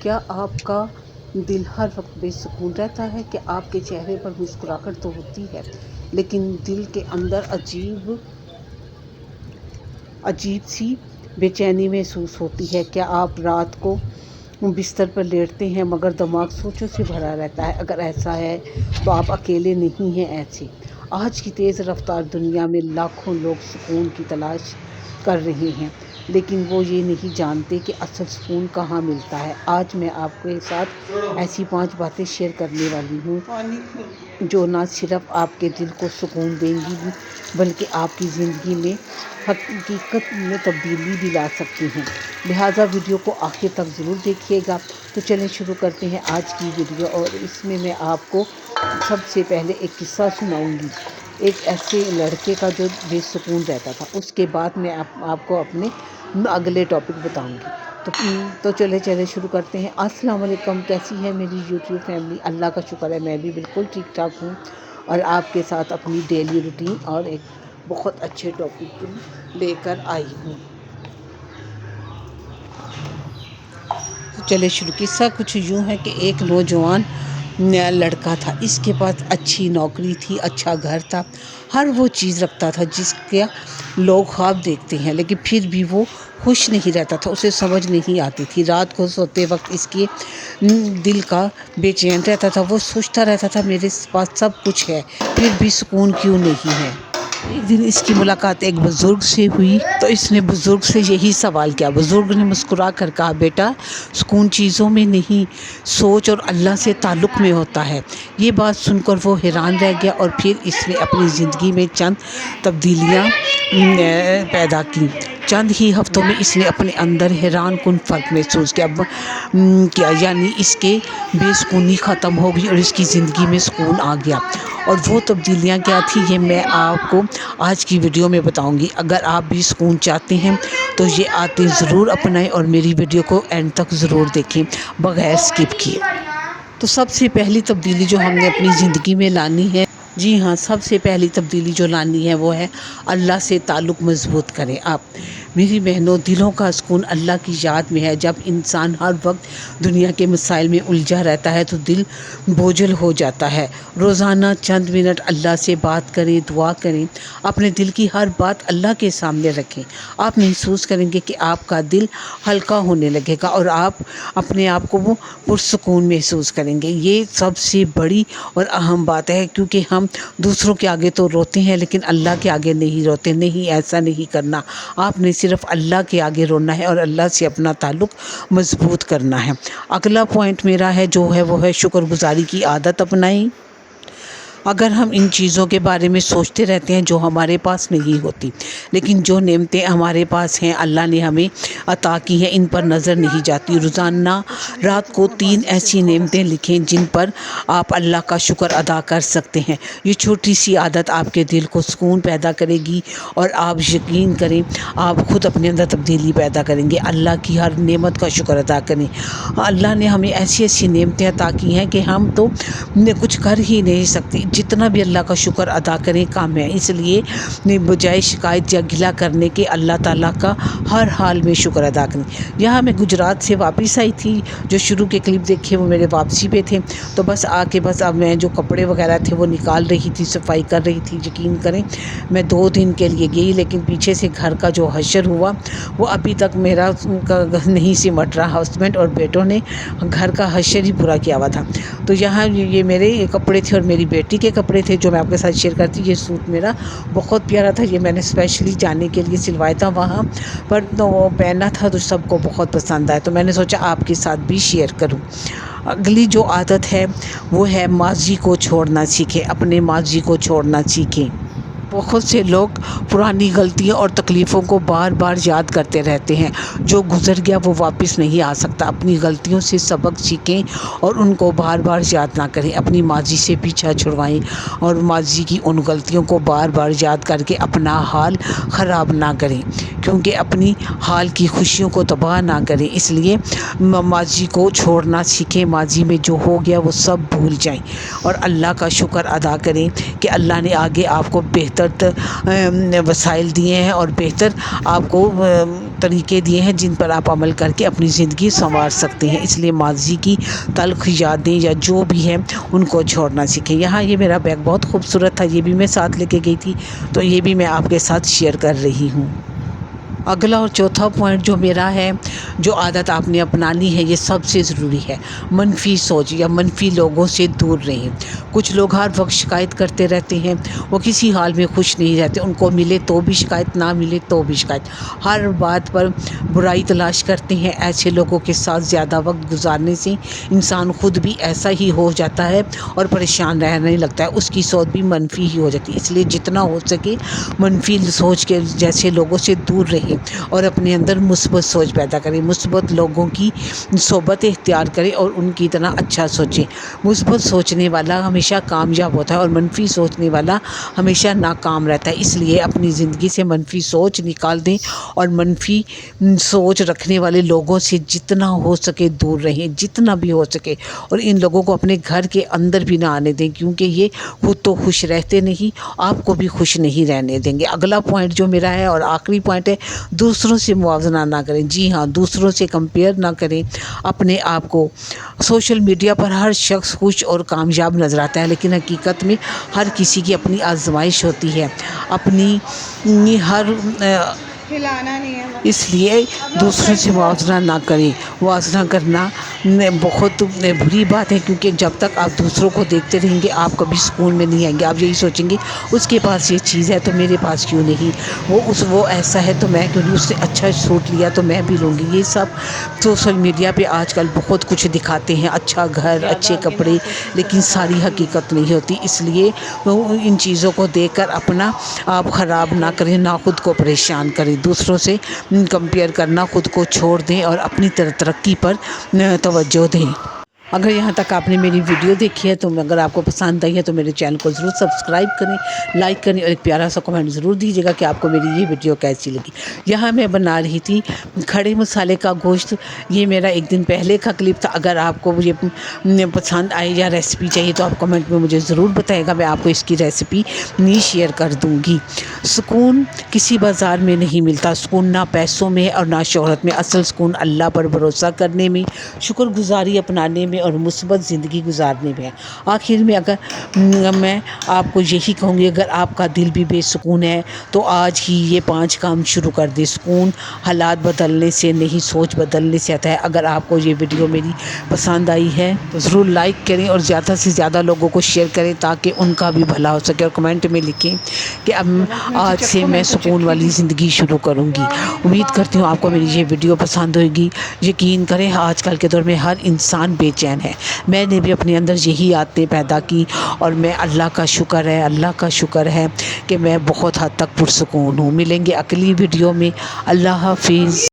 کیا آپ کا دل ہر وقت بے سکون رہتا ہے؟ کہ آپ کے چہرے پر مسکراہٹ تو ہوتی ہے لیکن دل کے اندر عجیب سی بے چینی محسوس ہوتی ہے؟ کیا آپ رات کو بستر پر لیٹتے ہیں مگر دماغ سوچوں سے بھرا رہتا ہے؟ اگر ایسا ہے تو آپ اکیلے نہیں ہیں۔ ایسے آج کی تیز رفتار دنیا میں لاکھوں لوگ سکون کی تلاش کر رہے ہیں لیکن وہ یہ نہیں جانتے کہ اصل سکون کہاں ملتا ہے۔ آج میں آپ کے ساتھ ایسی 5 باتیں شیئر کرنے والی ہوں جو نہ صرف آپ کے دل کو سکون دیں گی بلکہ آپ کی زندگی میں حقیقت میں تبدیلی بھی لا سکتی ہیں، لہٰذا ویڈیو کو آخر تک ضرور دیکھیے گا۔ تو چلیں شروع کرتے ہیں آج کی ویڈیو، اور اس میں آپ کو سب سے پہلے ایک قصہ سناؤں گی، ایک ایسے لڑکے کا جو بے سکون رہتا تھا۔ اس کے بعد میں آپ کو اپنے اگلے ٹاپک بتاؤں گی۔ تو چلے شروع کرتے ہیں۔ السلام علیکم، کیسی ہے میری یوٹیوب فیملی؟ اللہ کا شکر ہے میں بھی بالکل ٹھیک ٹھاک ہوں، اور آپ کے ساتھ اپنی ڈیلی روٹین اور ایک بہت اچھے ٹاپک لے کر آئی ہوں۔ چلے شروع۔ قصہ کچھ یوں ہے کہ ایک نوجوان لڑکا تھا، اس کے پاس اچھی نوکری تھی، اچھا گھر تھا، ہر وہ چیز رکھتا تھا جس کا لوگ خواب دیکھتے ہیں، لیکن پھر بھی وہ خوش نہیں رہتا تھا، اسے سمجھ نہیں آتی تھی۔ رات کو سوتے وقت اس کے دل کا بے چین رہتا تھا، وہ سوچتا رہتا تھا میرے پاس سب کچھ ہے پھر بھی سکون کیوں نہیں ہے۔ ایک دن اس کی ملاقات ایک بزرگ سے ہوئی تو اس نے بزرگ سے یہی سوال کیا۔ بزرگ نے مسکرا کر کہا، بیٹا سکون چیزوں میں نہیں، سوچ اور اللہ سے تعلق میں ہوتا ہے۔ یہ بات سن کر وہ حیران رہ گیا، اور پھر اس نے اپنی زندگی میں چند تبدیلیاں پیدا کی۔ چند ہی ہفتوں میں اس نے اپنے اندر حیران کن فرق محسوس کیا، یعنی اس کی بے سکونی ختم ہو گئی اور اس کی زندگی میں سکون آ گیا۔ اور وہ تبدیلیاں کیا تھی یہ میں آپ کو آج کی ویڈیو میں بتاؤں گی۔ اگر آپ بھی سکون چاہتے ہیں تو یہ عادتیں ضرور اپنائیں اور میری ویڈیو کو اینڈ تک ضرور دیکھیں بغیر اسکپ کیے۔ تو سب سے پہلی تبدیلی جو ہم نے اپنی زندگی میں لانی ہے، جی ہاں، سب سے پہلی تبدیلی جو لانی ہے وہ ہے اللہ سے تعلق مضبوط کریں۔ آپ میری بہنوں، دلوں کا سکون اللہ کی یاد میں ہے۔ جب انسان ہر وقت دنیا کے مسائل میں الجھا رہتا ہے تو دل بوجھل ہو جاتا ہے۔ روزانہ چند منٹ اللہ سے بات کریں، دعا کریں، اپنے دل کی ہر بات اللہ کے سامنے رکھیں۔ آپ محسوس کریں گے کہ آپ کا دل ہلکا ہونے لگے گا اور آپ اپنے آپ کو پرسکون محسوس کریں گے۔ یہ سب سے بڑی اور اہم بات ہے، کیونکہ ہم دوسروں کے آگے تو روتے ہیں لیکن اللہ کے آگے نہیں روتے۔ نہیں، ایسا نہیں کرنا۔ آپ نے صرف اللہ کے آگے رونا ہے اور اللہ سے اپنا تعلق مضبوط کرنا ہے۔ اگلا پوائنٹ میرا ہے جو ہے وہ ہے شکر گزاری کی عادت اپنائیں۔ اگر ہم ان چیزوں کے بارے میں سوچتے رہتے ہیں جو ہمارے پاس نہیں ہوتی، لیکن جو نعمتیں ہمارے پاس ہیں، اللہ نے ہمیں عطا کی ہیں، ان پر نظر نہیں جاتی۔ روزانہ رات کو 3 ایسی نعمتیں لکھیں جن پر آپ اللہ کا شکر ادا کر سکتے ہیں۔ یہ چھوٹی سی عادت آپ کے دل کو سکون پیدا کرے گی اور آپ یقین کریں آپ خود اپنے اندر تبدیلی پیدا کریں گے۔ اللہ کی ہر نعمت کا شکر ادا کریں۔ اللہ نے ہمیں ایسی ایسی نعمتیں عطا کی ہیں کہ ہم تو کچھ کر ہی نہیں سکتے، جتنا بھی اللہ کا شکر ادا کریں کم ہے۔ اس لیے بجائے شکایت یا گلہ کرنے کے اللہ تعالیٰ کا ہر حال میں شکر ادا کریں۔ یہاں میں گجرات سے واپس آئی تھی، جو شروع کے کلپ دیکھے وہ میرے واپسی پہ تھے، تو بس آ کے اب میں جو کپڑے وغیرہ تھے وہ نکال رہی تھی، صفائی کر رہی تھی۔ یقین کریں میں 2 دن کے لیے گئی لیکن پیچھے سے گھر کا جو حشر ہوا وہ ابھی تک میرا نہیں سمٹ رہا۔ ہسبینڈ اور بیٹوں نے گھر کا حشر ہی پورا کیا ہوا تھا۔ تو یہاں یہ میرے کپڑے تھے اور میری بیٹی کے کپڑے تھے جو میں آپ کے ساتھ شیئر کرتی۔ یہ سوٹ میرا بہت پیارا تھا، یہ میں نے اسپیشلی جانے کے لیے سلوایا تھا وہاں پر، تو وہ پہنا تھا تو سب کو بہت پسند آیا، تو میں نے سوچا آپ کے ساتھ بھی شیئر کروں۔ اگلی جو عادت ہے وہ ہے ماضی کو چھوڑنا سیکھیں، اپنے ماضی کو چھوڑنا سیکھیں۔ بہت سے لوگ پرانی غلطیوں اور تکلیفوں کو بار بار یاد کرتے رہتے ہیں۔ جو گزر گیا وہ واپس نہیں آ سکتا۔ اپنی غلطیوں سے سبق سیکھیں اور ان کو بار بار یاد نہ کریں۔ اپنی ماضی سے پیچھا چھڑوائیں اور ماضی کی ان غلطیوں کو بار بار یاد کر کے اپنا حال خراب نہ کریں، کیونکہ اپنی حال کی خوشیوں کو تباہ نہ کریں۔ اس لیے ماضی کو چھوڑنا سیکھیں، ماضی میں جو ہو گیا وہ سب بھول جائیں اور اللہ کا شکر ادا کریں کہ اللہ نے آگے آپ کو بہتر بہتر وسائل دیے ہیں اور بہتر آپ کو طریقے دیے ہیں جن پر آپ عمل کر کے اپنی زندگی سنوار سکتے ہیں. اس لیے ماضی کی تلخ یادیں یا جو بھی ہیں ان کو چھوڑنا سیکھیں. یہاں یہ میرا بیگ بہت خوبصورت تھا، یہ بھی میں ساتھ لے کے گئی تھی، تو یہ بھی میں آپ کے ساتھ شیئر کر رہی ہوں. اگلا اور چوتھا پوائنٹ جو میرا ہے، جو عادت آپ نے اپنانی ہے، یہ سب سے ضروری ہے. منفی سوچ یا منفی لوگوں سے دور رہیں. کچھ لوگ ہر وقت شکایت کرتے رہتے ہیں، وہ کسی حال میں خوش نہیں رہتے. ان کو ملے تو بھی شکایت، نہ ملے تو بھی شکایت، ہر بات پر برائی تلاش کرتے ہیں. ایسے لوگوں کے ساتھ زیادہ وقت گزارنے سے انسان خود بھی ایسا ہی ہو جاتا ہے اور پریشان رہنے لگتا ہے، اس کی سوچ بھی منفی ہی ہو جاتی ہے. اس لیے جتنا ہو سکے منفی سوچ کے جیسے لوگوں سے دور رہیں اور اپنے اندر مثبت سوچ پیدا کریں. مثبت لوگوں کی صحبت اختیار کریں اور ان کی طرح اچھا سوچیں. مثبت سوچنے والا ہمیشہ کامیاب ہوتا ہے اور منفی سوچنے والا ہمیشہ ناکام رہتا ہے. اس لیے اپنی زندگی سے منفی سوچ نکال دیں اور منفی سوچ رکھنے والے لوگوں سے جتنا ہو سکے دور رہیں، جتنا بھی ہو سکے. اور ان لوگوں کو اپنے گھر کے اندر بھی نہ آنے دیں، کیونکہ یہ خود تو خوش رہتے نہیں، آپ کو بھی خوش نہیں رہنے دیں گے. اگلا پوائنٹ جو میرا ہے اور آخری پوائنٹ ہے، دوسروں سے موازنہ نہ کریں. جی ہاں، دوسروں سے کمپیئر نہ کریں اپنے آپ کو. سوشل میڈیا پر ہر شخص خوش اور کامیاب نظر آتا ہے، لیکن حقیقت میں ہر کسی کی اپنی آزمائش ہوتی ہے، اپنی ہر اس لیے دوسروں سے موازنہ نہ کریں. موازنہ کرنا بہت بری بات ہے، کیونکہ جب تک آپ دوسروں کو دیکھتے رہیں گے آپ کبھی سکون میں نہیں آئیں گے. آپ یہی سوچیں گے اس کے پاس یہ چیز ہے تو میرے پاس کیوں نہیں، وہ ایسا ہے تو میں کیوں نہیں، اس نے اچھا سوٹ لیا تو میں بھی لوں گی. یہ سب سوشل میڈیا پہ آج کل بہت کچھ دکھاتے ہیں، اچھا گھر، اچھے کپڑے، لیکن ساری حقیقت نہیں ہوتی. اس لیے ان چیزوں کو دیکھ کر اپنا آپ خراب نہ کریں، نہ خود کو پریشان کریں. دوسروں سے کمپیئر کرنا خود کو چھوڑ دیں اور اپنی ترقی پر توجہ دیں. اگر یہاں تک آپ نے میری ویڈیو دیکھی ہے تو اگر آپ کو پسند آئی ہے تو میرے چینل کو ضرور سبسکرائب کریں، لائک کریں اور ایک پیارا سا کمنٹ ضرور دیجیے گا کہ آپ کو میری یہ ویڈیو کیسی لگی. یہاں میں بنا رہی تھی کھڑے مسالے کا گوشت. یہ میرا ایک دن پہلے کا کلپ تھا. اگر آپ کو یہ پسند آئی یا ریسیپی چاہیے تو آپ کمنٹ میں مجھے ضرور بتائے گا، میں آپ کو اس کی ریسیپی شیئر کر دوں گی. سکون کسی بازار میں نہیں ملتا. سکون نہ پیسوں میں اور نہ شہرت میں. اصل سکون اللہ پر بھروسہ کرنے میں، شکر گزاری اپنانے میں اور مثبت زندگی گزارنے میں ہے. آخر میں اگر میں آپ کو یہی کہوں گی، اگر آپ کا دل بھی بے سکون ہے تو آج ہی یہ 5 کام شروع کر دیں. سکون حالات بدلنے سے نہیں، سوچ بدلنے سے آتا ہے. اگر آپ کو یہ ویڈیو میری پسند آئی ہے تو ضرور لائک کریں اور زیادہ سے زیادہ لوگوں کو شیئر کریں تاکہ ان کا بھی بھلا ہو سکے. اور کمنٹ میں لکھیں کہ اب آج سے میں سکون والی زندگی شروع کروں گی. امید کرتی ہوں آپ کو میری یہ ویڈیو پسند ہوئے گی. یقین کریں آج کل کے دور میں ہر انسان بے چین ہے. میں نے بھی اپنے اندر یہی عادتیں پیدا کی اور میں اللہ کا شکر ہے کہ میں بہت حد تک پرسکون ہوں. ملیں گے اگلی ویڈیو میں. اللہ حافظ.